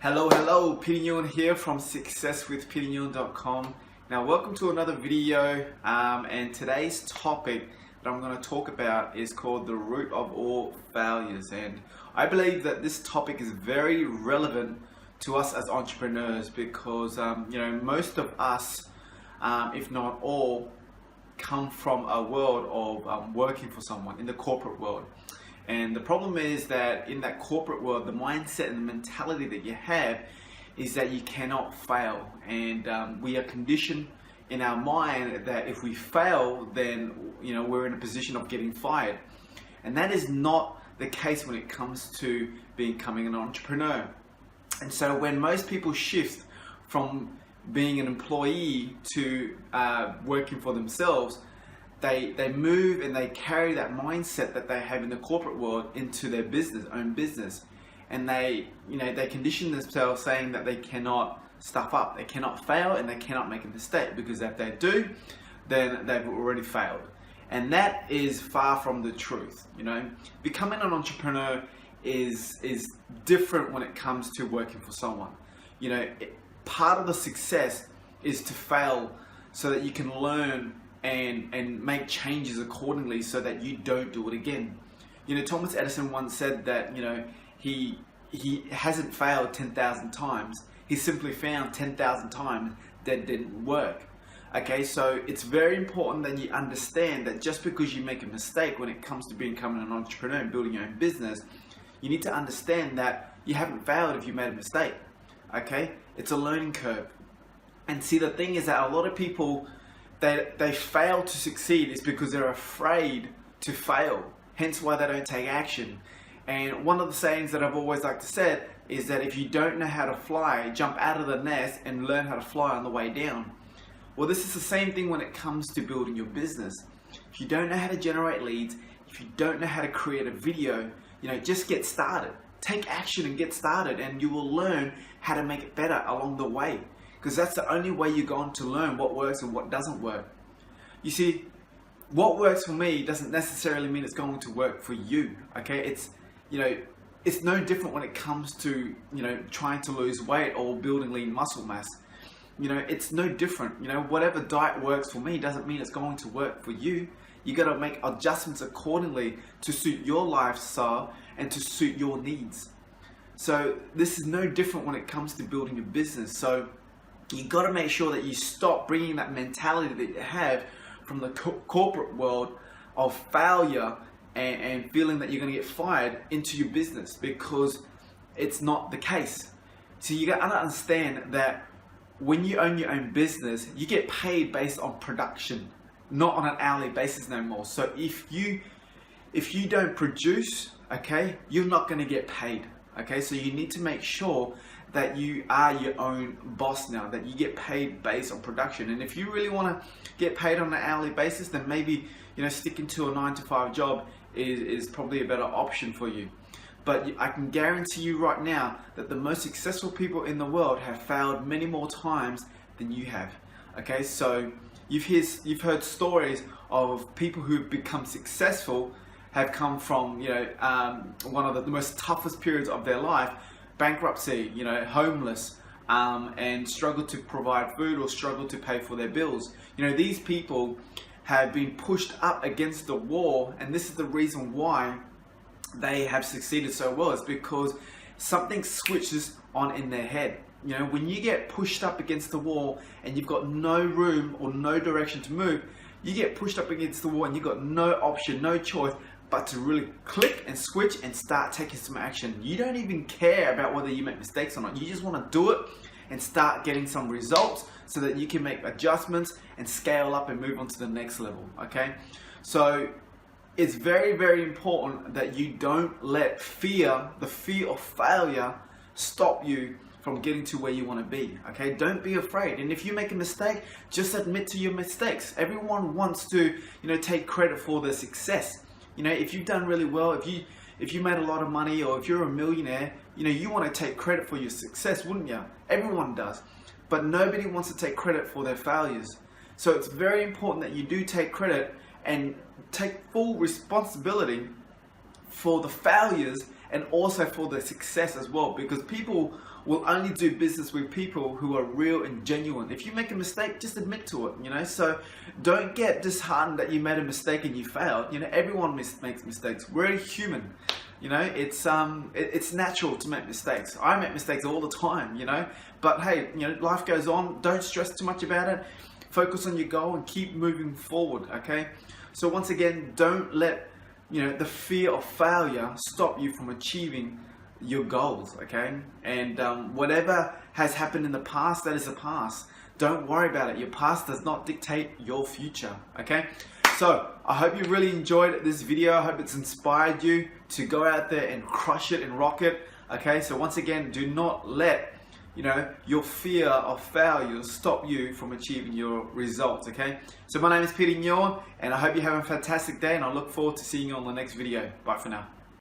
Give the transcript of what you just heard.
Hello, Peter Nguyen here from successwithpeternguyen.com. Now, welcome to another video, and today's topic that I'm going to talk about is called the root of all failures. And I believe that this topic is very relevant to us as entrepreneurs because most of us, if not all, come from a world of working for someone in the corporate world. And the problem is that in that corporate world, the mindset and the mentality that you have is that you cannot fail. And we are conditioned in our mind that if we fail, then we're in a position of getting fired. And that is not the case when it comes to becoming an entrepreneur. And so when most people shift from being an employee to working for themselves, they move and they carry that mindset that they have in the corporate world into their own business. And they condition themselves saying that they cannot stuff up, they cannot fail, and they cannot make a mistake, because if they do, then they've already failed. And that is far from the truth. Becoming an entrepreneur is different when it comes to working for someone. Part of the success is to fail so that you can learn and make changes accordingly so that you don't do it again. Thomas Edison once said that he hasn't failed 10,000 times. He simply found 10,000 times that didn't work. Okay, so it's very important that you understand that just because you make a mistake when it comes to becoming an entrepreneur and building your own business, you need to understand that you haven't failed if you made a mistake. Okay, it's a learning curve. And see, the thing is that a lot of people, they fail to succeed is because they're afraid to fail, hence why they don't take action. And one of the sayings that I've always liked to say is that if you don't know how to fly, jump out of the nest and learn how to fly on the way down. Well, this is the same thing when it comes to building your business. If you don't know how to generate leads, if you don't know how to create a video, just get started. Take action and get started, and you will learn how to make it better along the way. Because that's the only way you're going to learn what works and what doesn't work. You see, what works for me doesn't necessarily mean it's going to work for you. Okay, it's no different when it comes to trying to lose weight or building lean muscle mass. It's no different. Whatever diet works for me doesn't mean it's going to work for you. You got to make adjustments accordingly to suit your lifestyle and to suit your needs. So this is no different when it comes to building your business. So you got to make sure that you stop bringing that mentality that you have from the corporate world of failure and feeling that you're going to get fired into your business, because it's not the case. So you got to understand that when you own your own business, you get paid based on production, not on an hourly basis no more. So if you don't produce, okay, you're not going to get paid. Okay, so you need to make sure that you are your own boss now, that you get paid based on production. And if you really want to get paid on an hourly basis, then maybe sticking to a 9-to-5 job is probably a better option for you. But I can guarantee you right now that the most successful people in the world have failed many more times than you have. Okay, so you've heard stories of people who've become successful have come from one of the most toughest periods of their life, bankruptcy, homeless, and struggle to provide food or struggle to pay for their bills. These people have been pushed up against the wall, and this is the reason why they have succeeded so well. Is because something switches on in their head. When you get pushed up against the wall and you've got no room or no direction to move, you get pushed up against the wall and you've got no option, no choice but to really click and switch and start taking some action. You don't even care about whether you make mistakes or not. You just want to do it and start getting some results so that you can make adjustments and scale up and move on to the next level. Okay, so it's very, very important that you don't let the fear of failure stop you from getting to where you want to be. Okay, don't be afraid. And if you make a mistake, just admit to your mistakes. Everyone wants to take credit for their success. If you've done really well, if you made a lot of money, or if you're a millionaire, you want to take credit for your success, wouldn't you? Everyone does. But nobody wants to take credit for their failures. So it's very important that you do take credit and take full responsibility for the failures and also for the success as well, because people will only do business with people who are real and genuine. If you make a mistake, just admit to it, you know. So don't get disheartened that you made a mistake and you failed. You know, everyone makes mistakes. We're human. You know, it's natural to make mistakes. I make mistakes all the time, you know, but hey, you know, life goes on. Don't stress too much about it. Focus on your goal and keep moving forward, okay? So once again, don't let, you know, the fear of failure stop you from achieving your goals, okay? And whatever has happened in the past, that is the past. Don't worry about it. Your past does not dictate your future, okay? So I hope you really enjoyed this video. I hope it's inspired you to go out there and crush it and rock it. Okay, so once again, do not let, you know, your fear of failure stop you from achieving your results. Okay, so my name is Peter Nguyen, and I hope you have a fantastic day, and I look forward to seeing you on the next video. Bye for now.